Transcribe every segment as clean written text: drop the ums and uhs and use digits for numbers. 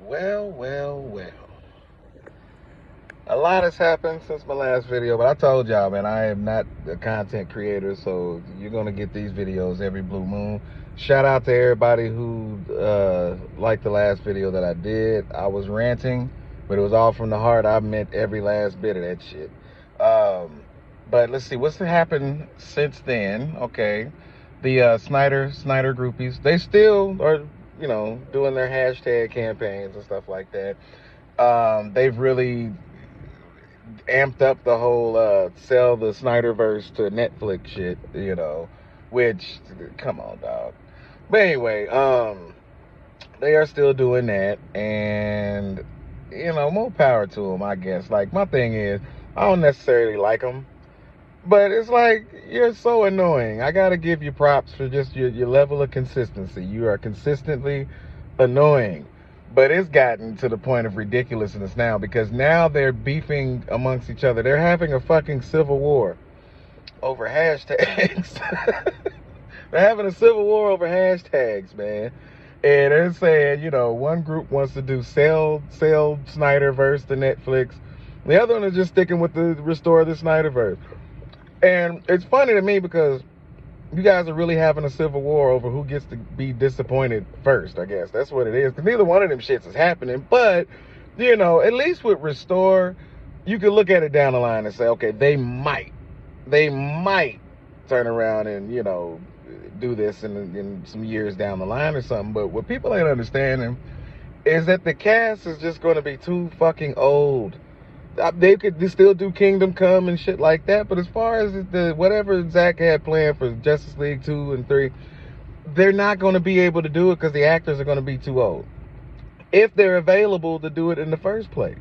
Well. A lot has happened since my last video, but I told y'all, man, I am not a content creator, so you're gonna get these videos every blue moon. Shout out to everybody who liked the last video that I did. I was ranting, but it was all from the heart. I meant every last bit of that shit. But let's see what's happened since then. Okay, the Snyder groupies, they still are, doing their hashtag campaigns and stuff like that. They've really amped up the whole sell the Snyderverse to Netflix shit, which, come on, dog. But anyway, they are still doing that, and more power to them, I guess. Like, my thing is, I don't necessarily like them, but it's like, you're so annoying. I gotta give you props for just your level of consistency. You are consistently annoying. But it's gotten to the point of ridiculousness now, because now they're beefing amongst each other. They're having a fucking civil war over hashtags. They're having a civil war over hashtags, man. And they're saying, one group wants to do sell Snyderverse to Netflix. The other one is just sticking with the restore the Snyderverse. And it's funny to me because you guys are really having a civil war over who gets to be disappointed first, I guess. That's what it is. Because neither one of them shits is happening. But, at least with Restore, you can look at it down the line and say, okay, they might turn around and, do this in some years down the line or something. But what people ain't understanding is that the cast is just going to be too fucking old. They could still do Kingdom Come and shit like that, but as far as the whatever Zack had planned for Justice League 2 and 3, they're not going to be able to do it because the actors are going to be too old, if they're available to do it in the first place.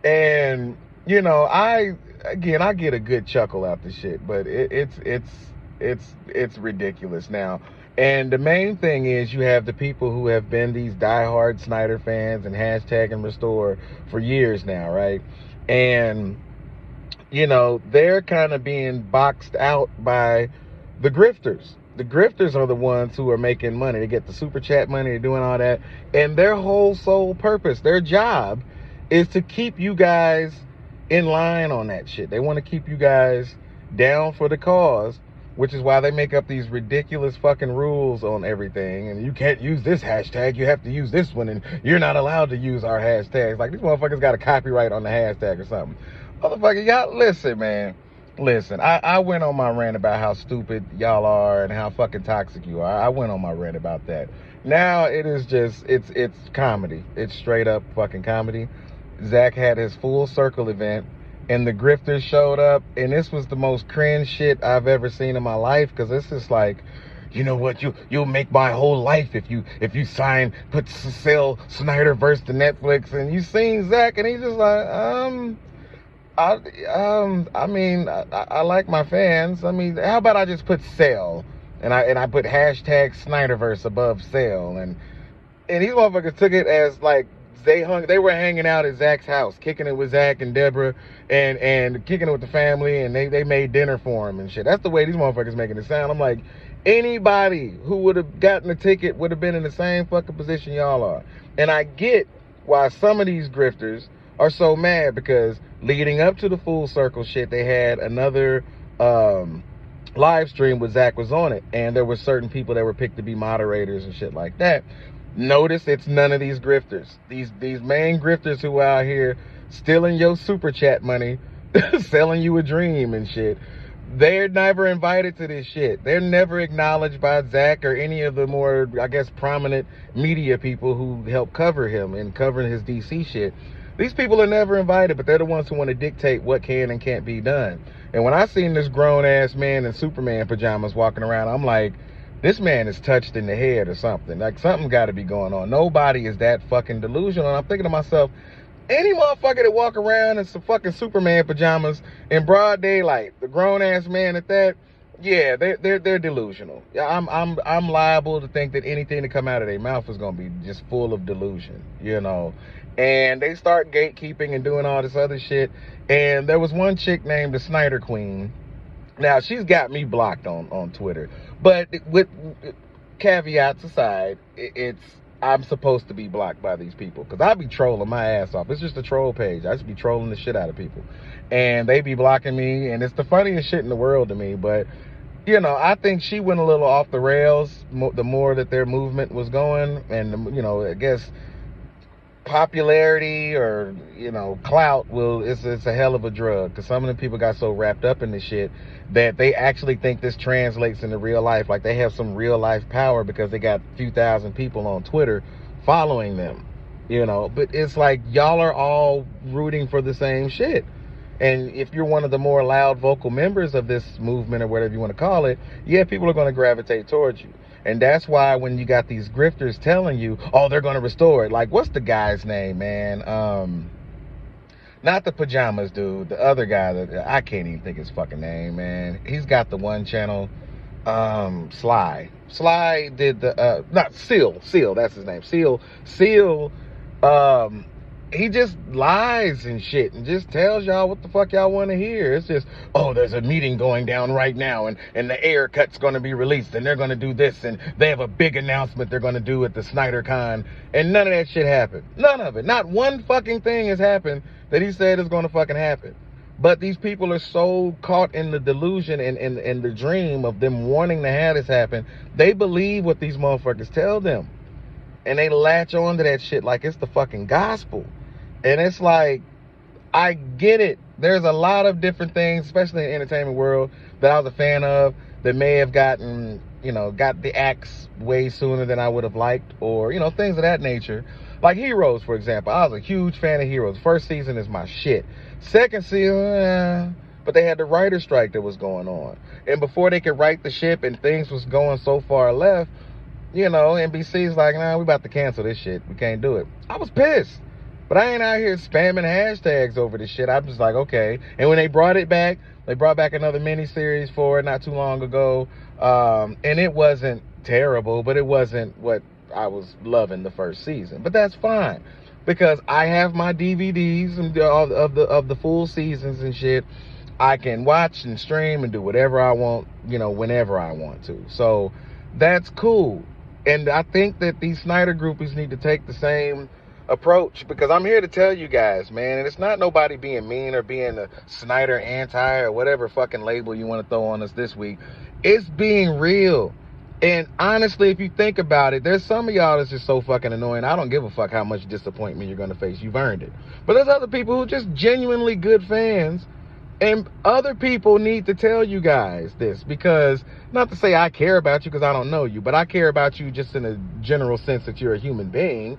And I get a good chuckle out the shit, but it's ridiculous now. And the main thing is, you have the people who have been these diehard Snyder fans and hashtag and Restore for years now, right? And, they're kind of being boxed out by the grifters. The grifters are the ones who are making money. They get the super chat money, they're doing all that. And their whole sole purpose, their job, is to keep you guys in line on that shit. They want to keep you guys down for the cause, which is why they make up these ridiculous fucking rules on everything. And you can't use this hashtag, you have to use this one, and you're not allowed to use our hashtags. Like, these motherfuckers got a copyright on the hashtag or something. Motherfucker, y'all, listen, man. Listen, I went on my rant about how stupid y'all are and how fucking toxic you are. I went on my rant about that. Now it is just, it's comedy. It's straight up fucking comedy. Zack had his full circle event, and the grifters showed up, and this was the most cringe shit I've ever seen in my life, because it's just like, you know what, you'll make my whole life if you sell Snyderverse to Netflix. And you seen Zack, and he's just like, I like my fans. I mean, how about I just put sell, and I put hashtag Snyderverse above sell, and these motherfuckers took it as like they were hanging out at Zack's house, kicking it with Zack and Deborah, and kicking it with the family, and they made dinner for him and shit. That's the way these motherfuckers making it sound. I'm like, anybody who would have gotten a ticket would have been in the same fucking position y'all are. And I get why some of these grifters are so mad, because leading up to the full circle shit, they had another live stream with Zack was on it, and there were certain people that were picked to be moderators and shit like that. Notice it's none of these grifters. These main grifters who are out here stealing your super chat money, selling you a dream and shit, they're never invited to this shit. They're never acknowledged by Zack or any of the more, I guess, prominent media people who help cover him and covering his DC shit. These people are never invited, but they're the ones who want to dictate what can and can't be done. And when I seen this grown-ass man in Superman pajamas walking around, I'm like, this man is touched in the head or something. Like, something got to be going on. Nobody is that fucking delusional. And I'm thinking to myself, any motherfucker that walk around in some fucking Superman pajamas in broad daylight, the grown-ass man at that, yeah, they're delusional. Yeah, I'm liable to think that anything that come out of their mouth is gonna be just full of delusion, And they start gatekeeping and doing all this other shit. And there was one chick named the Snyder Queen. Now, she's got me blocked on Twitter. But with caveats aside, it's I'm supposed to be blocked by these people, because I be trolling my ass off. It's just a troll page. I just be trolling the shit out of people, and they be blocking me, and it's the funniest shit in the world to me. But you know, I think she went a little off the rails the more that their movement was going, and you know, I guess popularity or, you know, clout it's a hell of a drug, because some of the people got so wrapped up in this shit that they actually think this translates into real life, like they have some real life power because they got a few thousand people on Twitter following them, you know. But it's like y'all are all rooting for the same shit, and if you're one of the more loud vocal members of this movement or whatever you want to call it, yeah, people are going to gravitate towards you. And that's why when you got these grifters telling you, oh, they're going to restore it. Like, what's the guy's name, man? Not the pajamas dude. The other guy that I can't even think his fucking name, man. He's got the one channel. Sly. Sly did the, not Seal. Seal, that's his name. Seal, he just lies and shit and just tells y'all what the fuck y'all want to hear. It's just, oh, there's a meeting going down right now, and the air cut's going to be released, and they're going to do this, and they have a big announcement they're going to do at the Snyder Con, and none of that shit happened. None of it. Not one fucking thing has happened that he said is going to fucking happen. But these people are so caught in the delusion and the dream of them wanting to have this happen, they believe what these motherfuckers tell them. And they latch on to that shit like it's the fucking gospel. And it's like, I get it. There's a lot of different things, especially in the entertainment world, that I was a fan of that may have gotten, you know, got the axe way sooner than I would have liked, or, you know, things of that nature. Like Heroes, for example. I was a huge fan of Heroes. First season is my shit. Second season, but they had the writer strike that was going on. And before they could right the ship and things was going so far left, you know, NBC's like, nah, we about to cancel this shit. We can't do it. I was pissed. But I ain't out here spamming hashtags over this shit. I'm just like, okay. And when they brought it back, they brought back another miniseries for it not too long ago. And it wasn't terrible, but it wasn't what I was loving the first season. But that's fine, because I have my DVDs and of the full seasons and shit. I can watch and stream and do whatever I want, you know, whenever I want to. So that's cool. And I think that these Snyder groupies need to take the same approach, because I'm here to tell you guys, man, and it's not nobody being mean or being a Snyder anti or whatever fucking label you want to throw on us this week. It's being real. And honestly, if you think about it, there's some of y'all that's just so fucking annoying. I don't give a fuck how much disappointment you're going to face. You've earned it. But there's other people who are just genuinely good fans, and other people need to tell you guys this, because, not to say I care about you because I don't know you, but I care about you just in a general sense that you're a human being.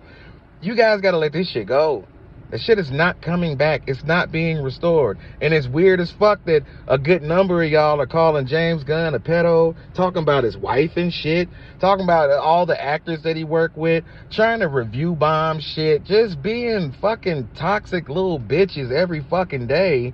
You guys got to let this shit go. The shit is not coming back. It's not being restored. And it's weird as fuck that a good number of y'all are calling James Gunn a pedo, talking about his wife and shit, talking about all the actors that he worked with, trying to review bomb shit, just being fucking toxic little bitches every fucking day.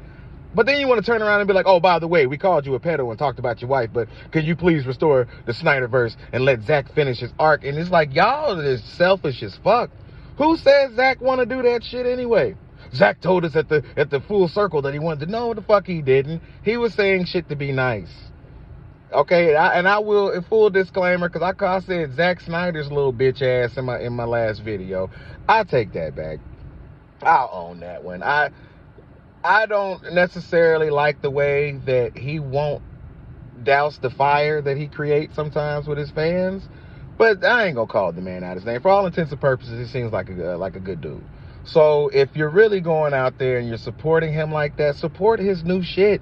But then you want to turn around and be like, oh, by the way, we called you a pedo and talked about your wife, but could you please restore the Snyderverse and let Zack finish his arc? And it's like, y'all are just selfish as fuck. Who says Zack want to do that shit anyway? Zack told us at the full circle that he wanted to. No, the fuck he didn't. He was saying shit to be nice. Okay, and I will, in full disclaimer, because I said Zack Snyder's little bitch ass in my last video. I take that back. I'll own that one. I don't necessarily like the way that he won't douse the fire that he creates sometimes with his fans. But I ain't gonna call the man out his name. For all intents and purposes, he seems like a good dude. So if you're really going out there and you're supporting him like that, support his new shit.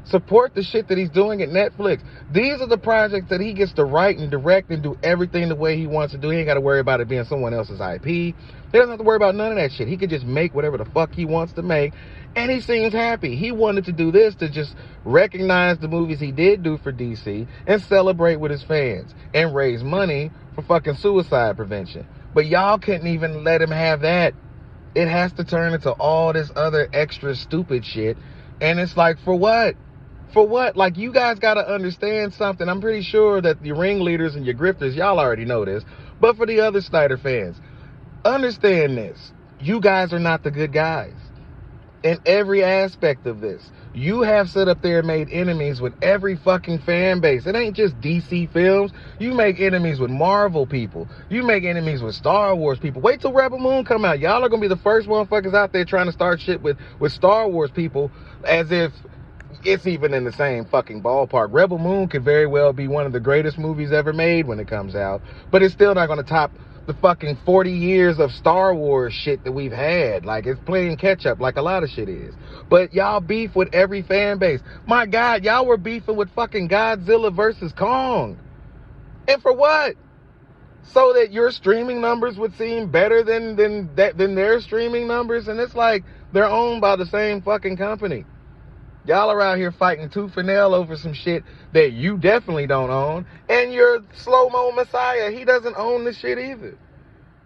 Support the shit that he's doing at Netflix. These are the projects that he gets to write and direct and do everything the way he wants to do. He ain't got to worry about it being someone else's IP. He doesn't have to worry about none of that shit. He could just make whatever the fuck he wants to make. And he seems happy. He wanted to do this to just recognize the movies he did do for DC and celebrate with his fans and raise money for fucking suicide prevention. But y'all couldn't even let him have that. It has to turn into all this other extra stupid shit. And it's like, for what? For what? Like, you guys got to understand something. I'm pretty sure that the ringleaders and your grifters, y'all already know this. But for the other Snyder fans, understand this. You guys are not the good guys. in every aspect of this. You have sit up there and made enemies with every fucking fan base. It ain't just DC films. You make enemies with Marvel people. You make enemies with Star Wars people. Wait till Rebel Moon come out. Y'all are gonna be the first motherfuckers out there trying to start shit with Star Wars people, as if it's even in the same fucking ballpark. Rebel Moon could very well be one of the greatest movies ever made when it comes out, but it's still not gonna top the fucking 40 years of Star Wars shit that we've had. Like, it's playing catch up like a lot of shit is. But y'all beef with every fan base. My God, y'all were beefing with fucking Godzilla versus Kong. And for what? So that your streaming numbers would seem better than their streaming numbers? And it's like they're owned by the same fucking company. Y'all are out here fighting tooth and nail over some shit that you definitely don't own. And your slow-mo Messiah, he doesn't own the shit either.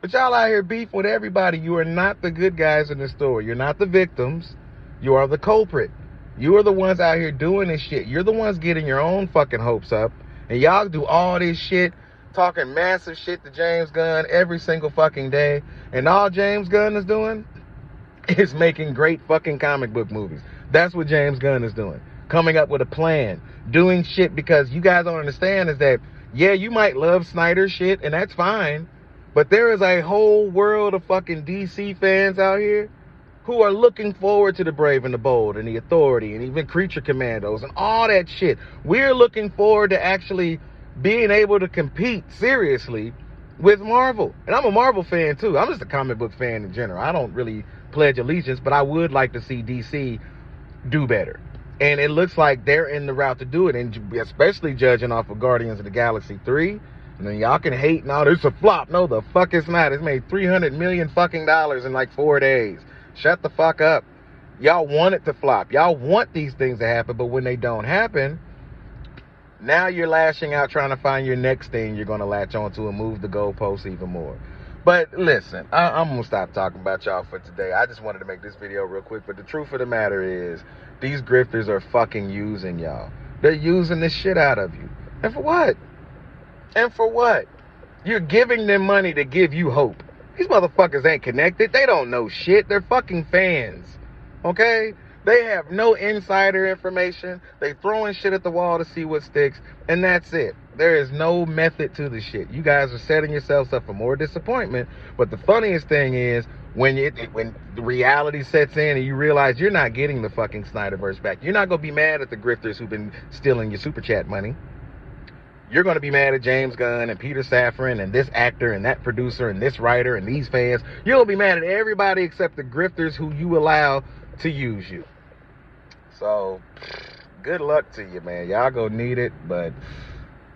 But y'all out here beef with everybody. You are not the good guys in the story. You're not the victims. You are the culprit. You are the ones out here doing this shit. You're the ones getting your own fucking hopes up. And y'all do all this shit, talking massive shit to James Gunn every single fucking day. And all James Gunn is doing is making great fucking comic book movies. That's what James Gunn is doing. Coming up with a plan. Doing shit, because you guys don't understand is that, yeah, you might love Snyder shit, and that's fine. But there is a whole world of fucking DC fans out here who are looking forward to the Brave and the Bold and the Authority and even Creature Commandos and all that shit. We're looking forward to actually being able to compete seriously with Marvel. And I'm a Marvel fan too. I'm just a comic book fan in general. I don't really pledge allegiance, but I would like to see DC do better. And it looks like they're in the route to do it, and especially judging off of Guardians of the Galaxy 3. And then y'all can hate, no, it's a flop. No, the fuck it's not. It's made $300 million fucking dollars in like 4 days. Shut the fuck up. Y'all want it to flop. Y'all want these things to happen, but when they don't happen, now you're lashing out trying to find your next thing you're going to latch onto and move the goalposts even more. But listen, I'm going to stop talking about y'all for today. I just wanted to make this video real quick, but the truth of the matter is, these grifters are fucking using y'all. They're using the shit out of you. And for what? And for what? You're giving them money to give you hope. These motherfuckers ain't connected. They don't know shit. They're fucking fans. Okay? They have no insider information. They throwing shit at the wall to see what sticks. And that's it. There is no method to the shit. You guys are setting yourselves up for more disappointment. But the funniest thing is, when the reality sets in and you realize you're not getting the fucking Snyderverse back. You're not going to be mad at the grifters who've been stealing your super chat money. You're going to be mad at James Gunn and Peter Safran and this actor and that producer and this writer and these fans. You're going to be mad at everybody except the grifters who you allow to use you. So, good luck to you, man. Y'all gonna need it, but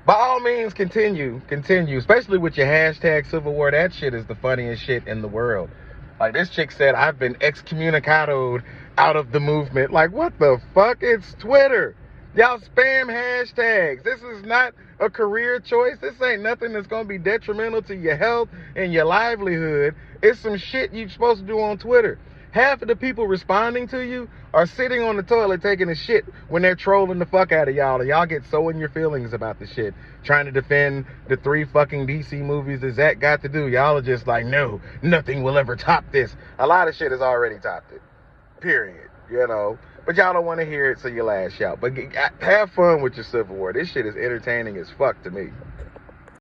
by all means, continue, especially with your hashtag Civil War. That shit is the funniest shit in the world. Like, this chick said, I've been excommunicated out of the movement. Like, what the fuck? It's Twitter. Y'all spam hashtags. This is not a career choice. This ain't nothing that's going to be detrimental to your health and your livelihood. It's some shit you're supposed to do on Twitter. Half of the people responding to you are sitting on the toilet taking a shit when they're trolling the fuck out of y'all. And y'all get so in your feelings about the shit. Trying to defend the 3 fucking DC movies that Zach got to do. Y'all are just like, no, nothing will ever top this. A lot of shit has already topped it. Period. You know? But y'all don't want to hear it, so you lash out. But have fun with your Civil War. This shit is entertaining as fuck to me.